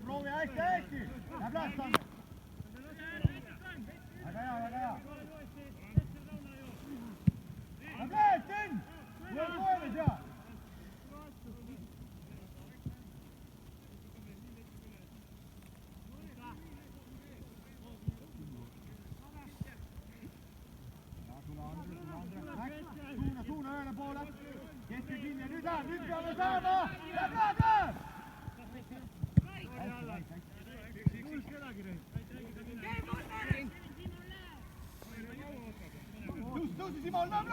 Proovi hästi! Läheb Lastanne! Väga hea! Läheb Lätin! Tule koele seal! Suuna ühele poole! Keske kinni ja nüüd peame saama! Läheb Laatan! Tõusi Simon, lõõm!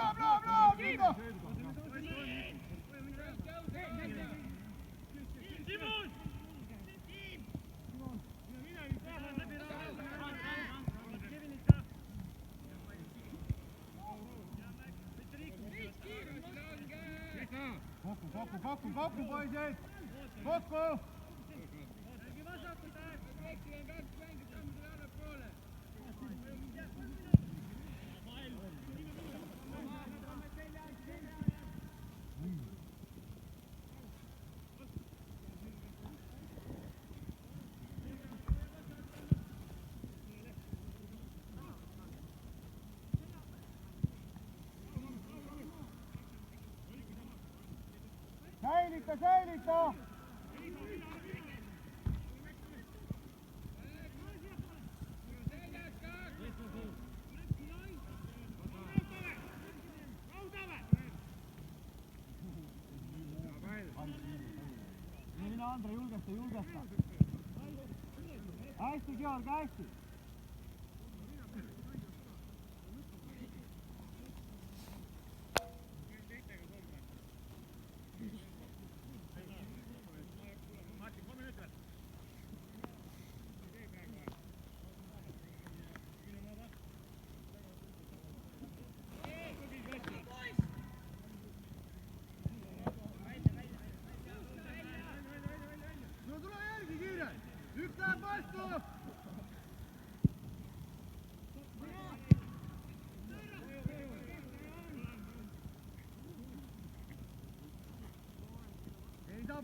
Kokku, poisid! Kokku! Säilita! Mine Andre, julgesta! Hästi, Georg, hästi!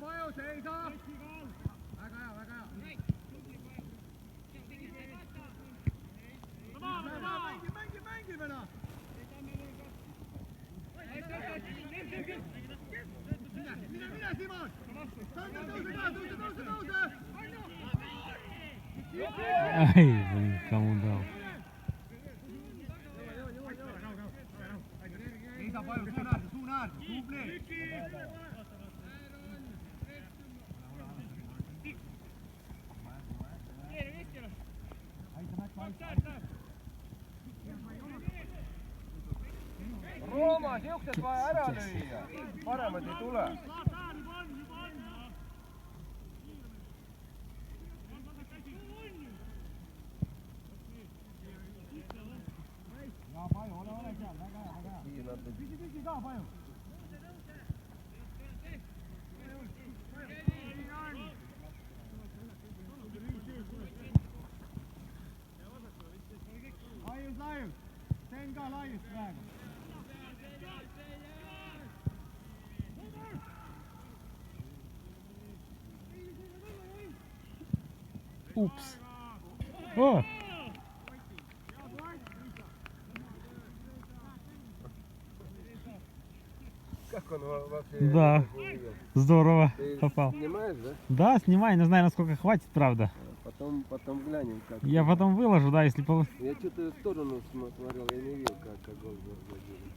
Vajus, ei saa! Väga hea! Mängi veel! Mine, Simon! Tõuse! Ai, блин, кому дал? Ei saa vajus, suuna äärde, tubli! Rooma, siuksed vaja ära lüüa. Paremad ei tule. Ja, Paju, ole seal, väga hea. Püsi ka, Paju. Laius. Teen ka laius praegu. Упс. О! Как он вообще? Да. Здорово. Ты попал. Снимаешь, да? Да, снимай, не знаю, насколько хватит, правда. Потом глянем, как. Я потом выложу, да, если получится. Я что-то в сторону смотрел, я не видел, как он забил.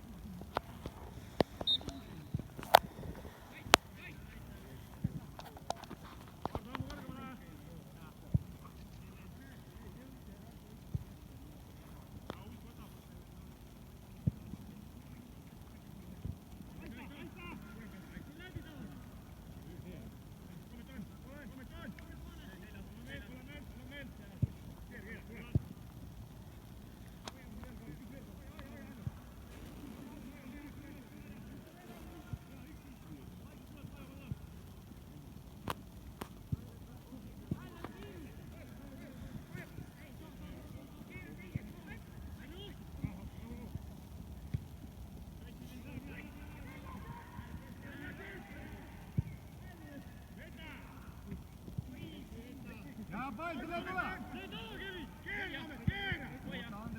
ja pall, tule, tule!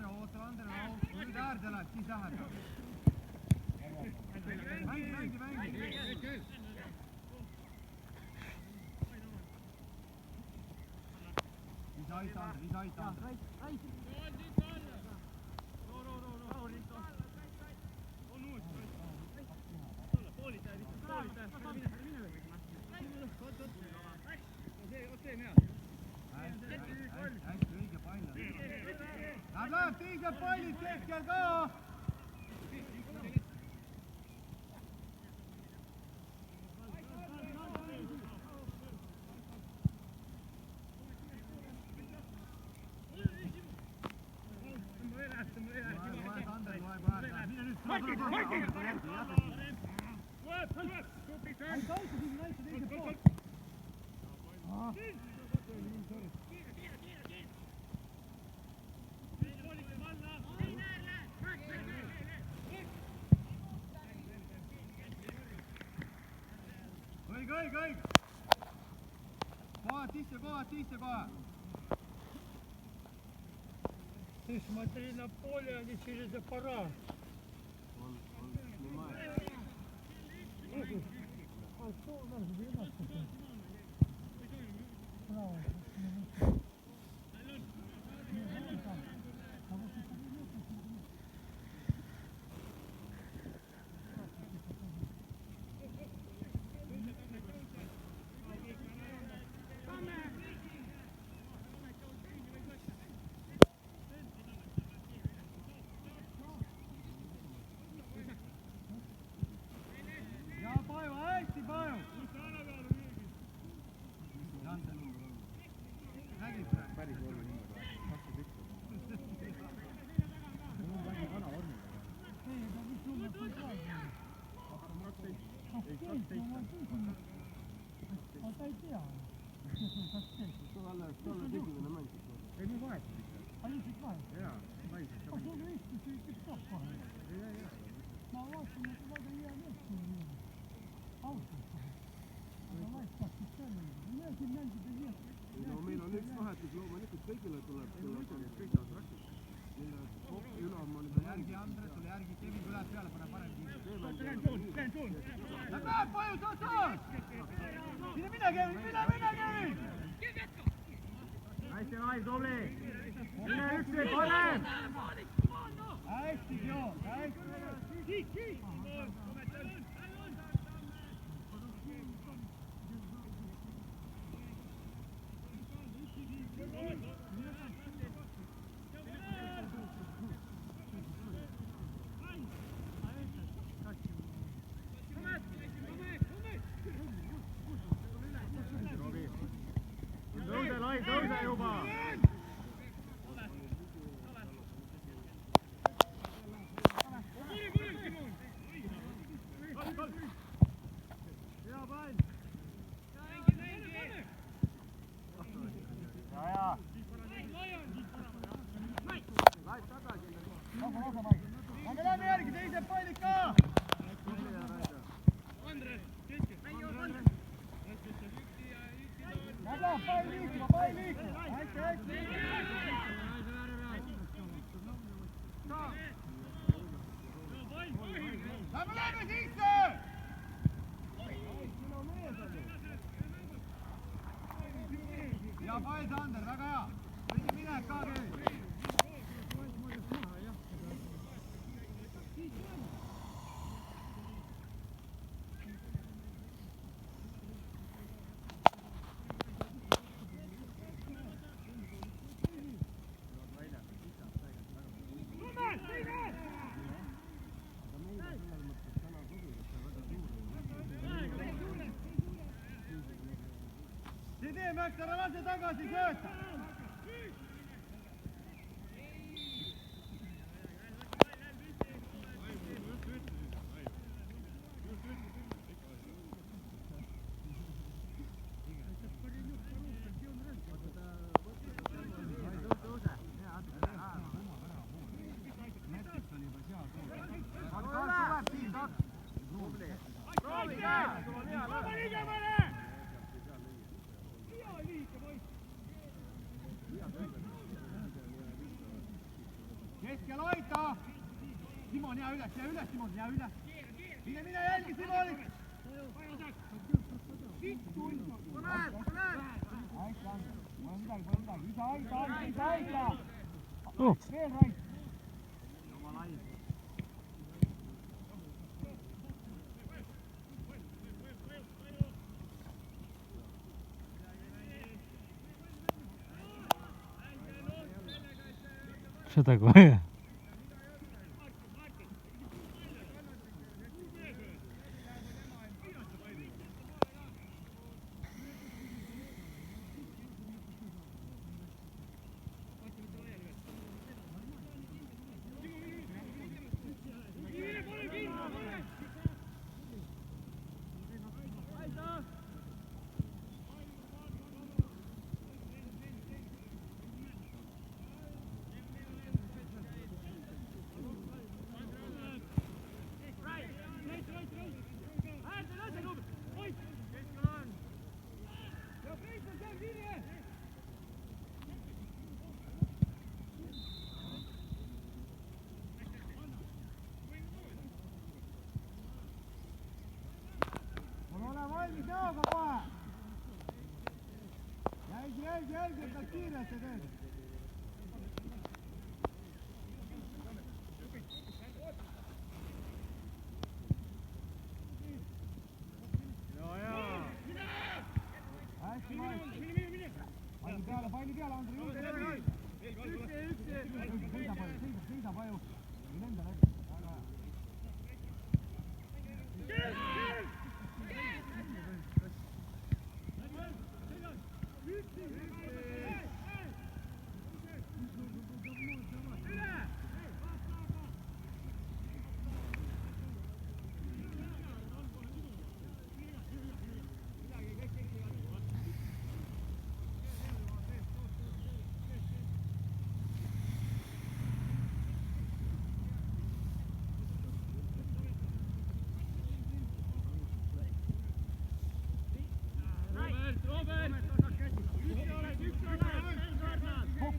Oota, Andre, rahu. Nüüd äärde lähed, siis lähed. Mängi. Ise aita, Andre. Hästi õige pall. Läheb teised pallid keskel ka! Õige! Kohad sisse kohe! Ты смотри на поле, а не через аппарат. Он снимает. А что у нас 12? Право. Meil on üks vahetus, loomulikult kõigile tuleb kõik saavad raksid. Ülam on juba järgi Andres, tule järgi Kevin, kui lähed peale, pane parem kiire. Läheb paju, saad! Mine Kevin! Hästi, Raiv, tubli! Mine üksi, parem! Hästi, Joon, hästi! Tõuse juba! Hea pall! Ja! Laid tagasi! Lähme järgi, teised pallid ka! Andres! Pall liikuma! Hästi! Lähme sisse! Ja pall, Sander, väga hea! Õige minek ka, Kevin! Mäks, ära lase tagasi sööta! Simon, jää üles, Simon, jää üles. Mine jälgi, Simon! Hästi, Andres. Pole midagi. Isa aita! Ups. Veel Rait! Jumala ai. Что такое? Valmis jooga kohe! Jälgi, et nad kiiresti teed! Hästi, Mait! Palli peale, Andri, juurde! Sõida paju! Ei lenda läbi! Väga hea!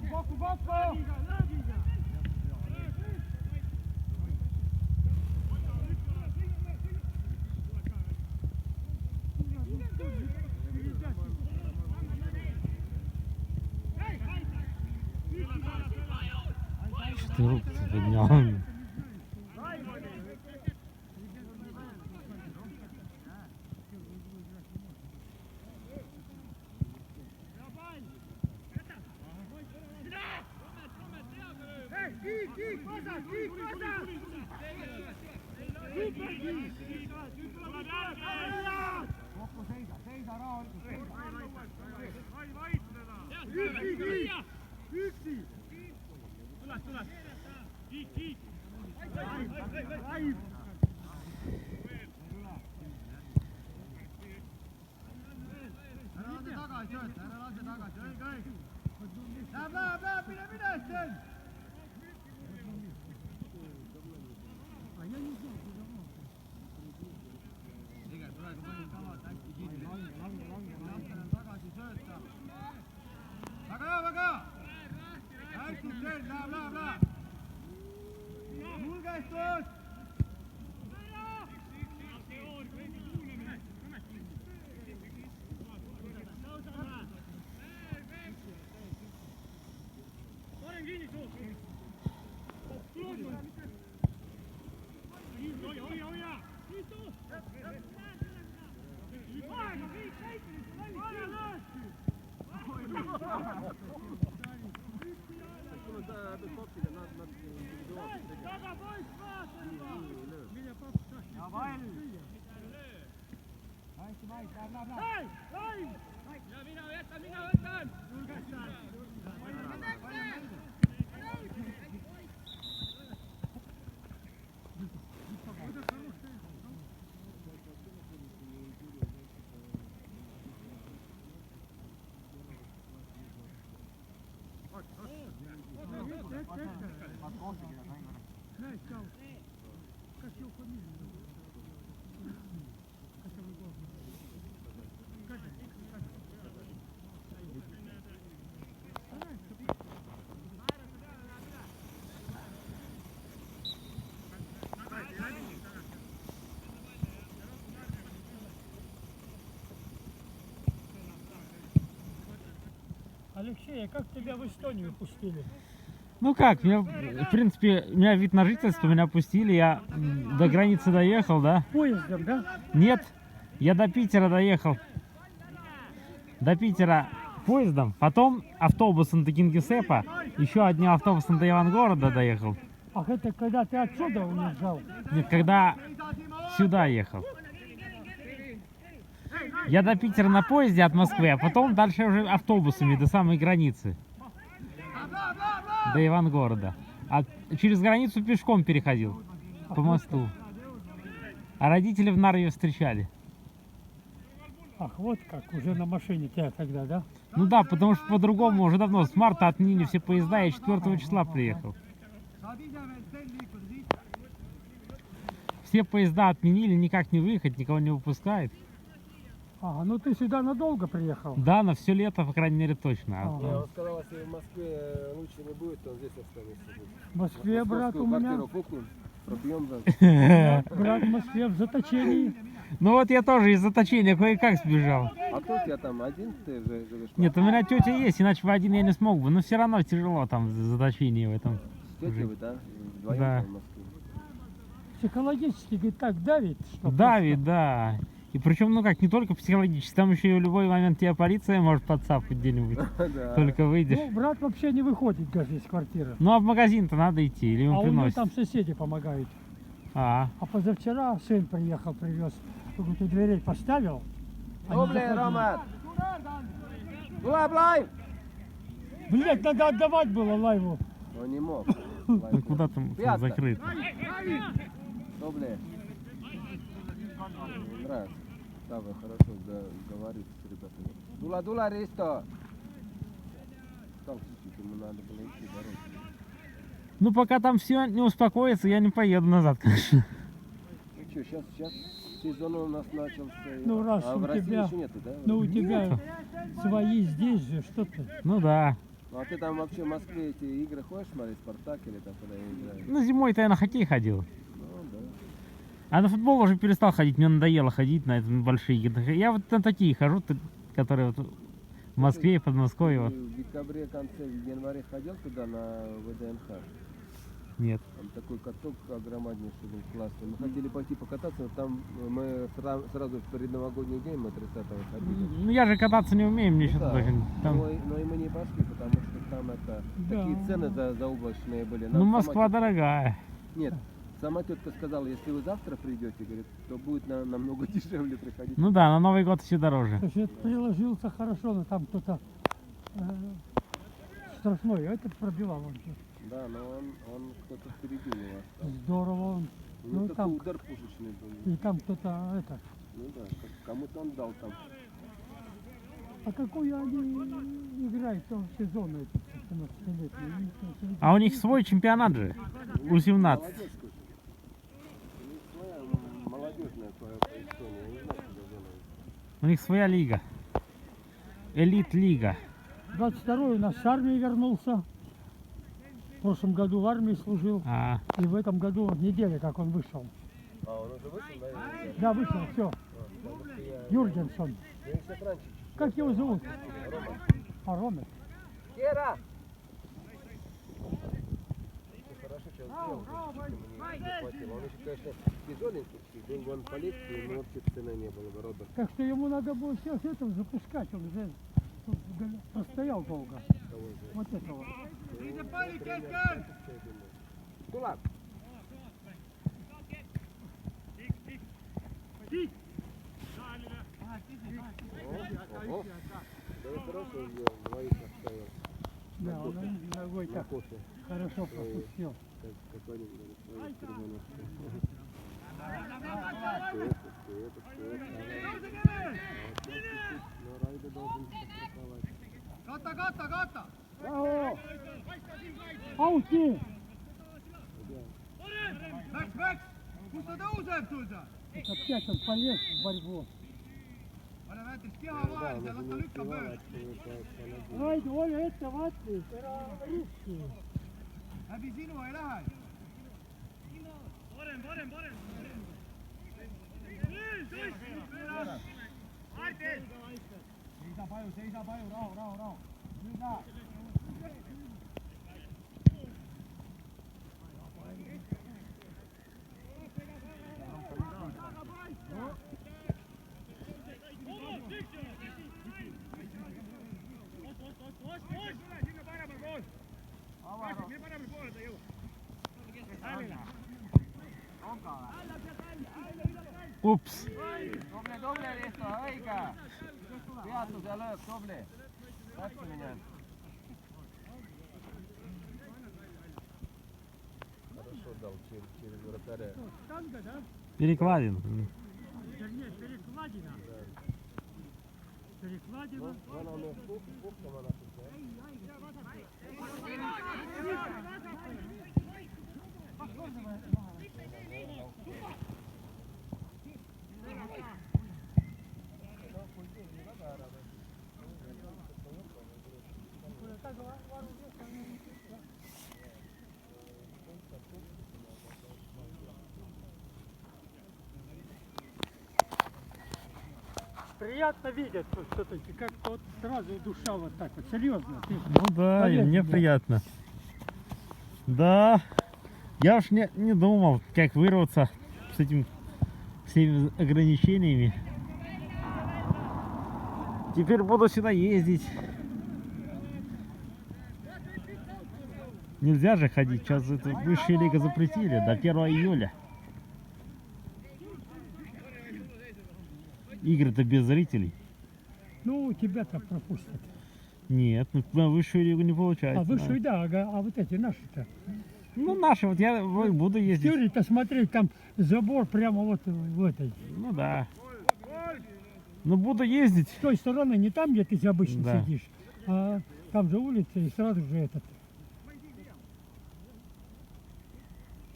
Kokku! Что ты руку поднял? Kokku seisa rahulikult. Üksi! Tule! Kiik! Ära lase tagasi sööta, õige! Läheb, mine, Sten! Tegelikult praegu panin kavad hästi kinni. Lampen on tagasi sööta. Väga hea! Hästi, Sten, läheb! Julgestus! Ja pall! Hästi, Mait, läheb! Ja mina võtan! Алексей, а как тебя в Эстонию пустили? Ну как, меня, в принципе, у меня вид на жительство, меня пустили, я до границы доехал, да? Поездом, да? Нет, я до Питера доехал. До Питера поездом, потом автобусом до Кингисеппа, еще одним автобусом до Ивангорода доехал. Ах, это когда ты отсюда уезжал? Нет, когда сюда ехал. Я до Питера на поезде от Москвы, а потом дальше уже автобусами до самой границы. До Ивангорода. А через границу пешком переходил. По мосту. А родители в Нарве встречали. Ах, вот как, уже на машине тебя тогда, да? Ну да, потому что по-другому уже давно. С марта отменили все поезда, я 4 числа приехал. Все поезда отменили, никак не выехать, никого не выпускают. Ага, ну ты сюда надолго приехал? Да, на все лето, по крайней мере, точно. Ага. Не, он сказал, если в Москве лучше не будет, то он здесь останется. В Москве, брат, у меня... Квартиру купим, пробьем, да. Брат в Москве в заточении. Ну вот я тоже из заточения кое-как сбежал. А кто у тебя там, один ты живешь? Нет, у меня тетя есть, иначе в один я не смог бы. Но все равно тяжело там в заточении в этом. С тетей вы, да? Вдвоем Да. в Москве. Психологически, говорит, так давит, что... Давит, да. И причем, ну как, не только психологически, там еще и в любой момент тебя полиция может подцапать где-нибудь. Да. Только выйдешь. Ну, брат вообще не выходит даже из квартиры. Ну а в магазин-то надо идти, или А ему у него приносят. там соседи помогают. А, А позавчера сын приехал, привез, говорит, у дверей поставил. они Добре, заходили. Роман! Була, блай! Блять, надо отдавать было лайву. Он не мог. ну куда там Пятка. закрыто? Добре. Мне нравится. Да, вы хорошо говорите с ребятами. Дула, дула, Ристо! Там чуть-чуть ему надо было идти дорогу. Ну пока там все не успокоится, я не поеду назад, конечно. Ну что, сейчас сезон у нас начался. Ну, раз а у в России тебя- еще нету, да? Ну у тебя свои здесь же, что ты? Ну да. Ну, а ты там вообще в Москве эти игры ходишь смотреть, Спартак или там когда играешь? Ну зимой-то я на хоккей ходил. Ну да. А на футбол уже перестал ходить, мне надоело ходить на эти большие игры. Я вот на такие хожу, которые вот в Москве и Подмосковье. Вот. Ты в декабре, конце в январе ходил туда на ВДНХ? Нет. Там такой каток огромнейший был, классный. Мы хотели пойти покататься, но там мы сразу в предновогодний день, мы 30-го ходили. Ну я же кататься не умею, мне Ну что-то да. даже там... Но и мы не пошли, потому что там это Да. такие цены заоблачные были. Ну Нам Москва сама дорогая. Нет, сама тетка сказала, если вы завтра придете, говорит, то будет намного дешевле приходить. Ну да, на Новый год все дороже. Сосед приложился хорошо, но там кто-то штрафной, а этот пробивал он. Да, но он кто-то впереди его остался. Здорово он. У него Ну, такой там- удар пушечный был. И там кто-то это. Ну да, кому-то он дал там. А какую они играют в том сезоне, эти 17-летние? А у них свой чемпионат же. У-17. Молодежь какой-то. У них своя молодежная по Эстонии, я не знаю, куда зона. У них своя лига. Элит-лига. 22-й у нас с армии вернулся. В прошлом году в армии служил. А, И в этом году неделя, как он вышел. А, он уже вышел, да? Да, вышел, все. Потому что я... Юргенсон. Я их сейчас раньше Как его зовут? Рома. А, Ромер. Кера! Хорошо сейчас сделал, чуть-чуть ему не хватило. Он еще, конечно, тяжеленький, был бы он полегче, ему вообще цены не было бы, Роберт. Так что ему надо было сейчас этого запускать. Он уже тут простоял долго. Кого же? Вот этого. Тулак! Ого! Да вы хорошо сделал, двоих оставил. Да, он ногой На так кофе. хорошо пропустил. Как они говорят, своих карманов. Кто это? Но Райда должен страховать. Ката! Браво! Аути! Läks! Kus ta tõuseb sul seal? Опять он полез в борьбу. pane näiteks keha vahele, seal las ta lükkab mööda. Raid, ole ettevaatlik, ära riski. Läbi sinu ei lähe. seisa paju, rahu. Ups. Tubli Risto, õige. Peatus ja lööb, tubli. Läksimine. Хорошо дал через вратаря. Перекладин. Нет, перекладина. Перекладина. Вон он пупком она тут. Приятно видеть, вот все-таки как-то вот сразу душа вот так вот, серьезно. Ты Ну да, и поверь мне мне. приятно. Да. Я уж не думал, как вырваться с этим всеми ограничениями. Теперь буду сюда ездить. Нельзя же ходить, сейчас это высшая лига запретили до 1 июля. Игры-то без зрителей. Ну, тебя-то пропустят. Нет, ну на высшую лигу не получается. А высшую, да, ага, а вот эти наши-то. Ну наши, вот я буду ездить. Теория-то смотреть, там забор прямо вот в этой. Ну да. Ну буду ездить. С той стороны, не там, где ты обычно Да. сидишь, а там же улица и сразу же этот.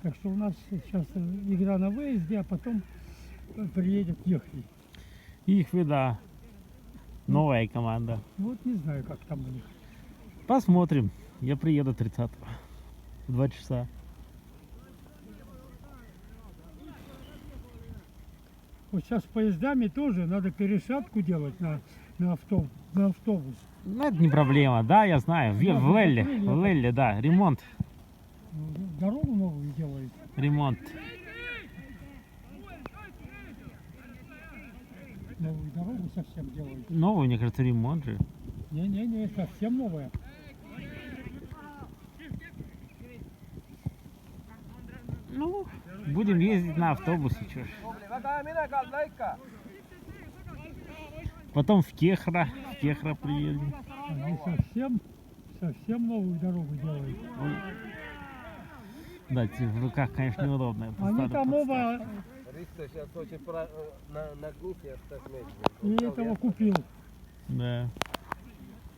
Так что у нас сейчас игра на выезде, а потом приедет Ехли. Их вида. Новая команда. Вот не знаю, как там у них. Посмотрим. Я приеду 30-го. В 2 часа. Вот сейчас с поездами тоже надо пересадку делать на автобус. Ну это не проблема. Да, я знаю. В Лелле. В Лелле, да. Ремонт. Дорогу новую делают. Ремонт. Новую дорогу совсем делают. Новый, мне кажется, ремонт же. Не-не-не, совсем новая. Ну, будем ездить на автобусе. Чё ж. Tubli, väga hea, mine kald, lõika. Потом в Кехра. В Кехра приедем. Они совсем новую дорогу делают. Да, в руках, конечно, неудобно. Они там оба Risto сейчас очень нагнулся, так и этого купил. Да.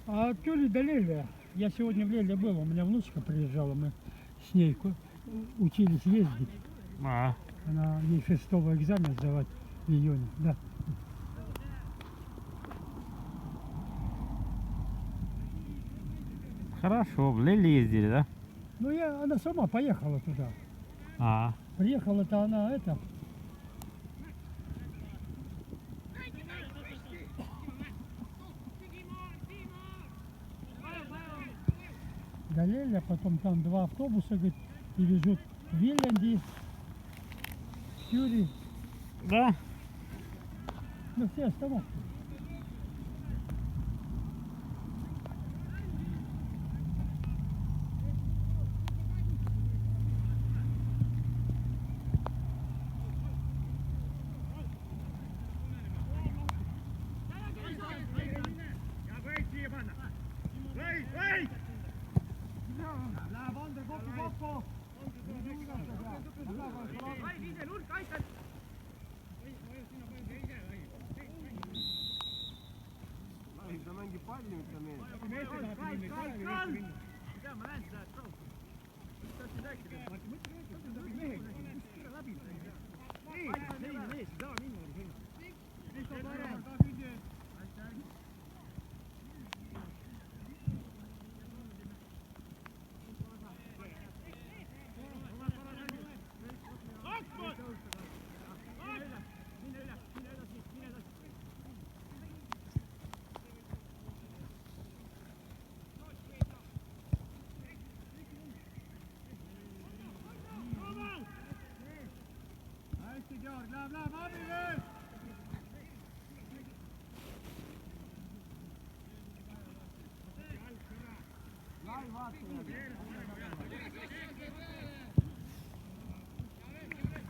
А от Тюли до Леля, я сегодня в Леле был, у меня внучка приезжала, мы с ней учились ездить. А, Она ей 6-го экзамен сдавать в июне, да. хорошо. В Лелле ездили, да? Ну она сама поехала туда. А, Приехала-то она до Леля, потом там 2 автобуса, говорит, и везут в Виленди, Тюри, да? ну все остановки. Ta mängib palli, mitte mees.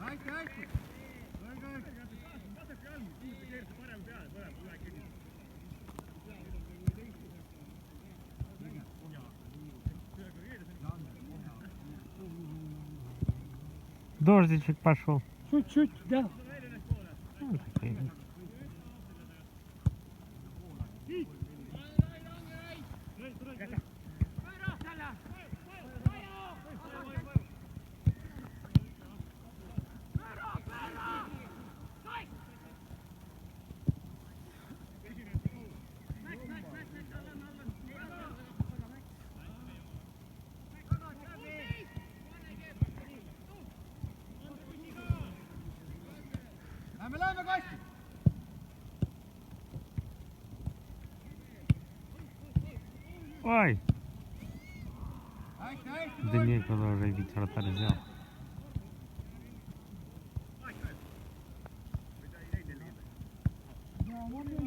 Hästi, hästi. Дождичек пошел. Чуть-чуть, да. Ну, такой. Lähme kasti. Ой! Hästi, hästi. Да некуда уже бить, вратарь взял. Да, момент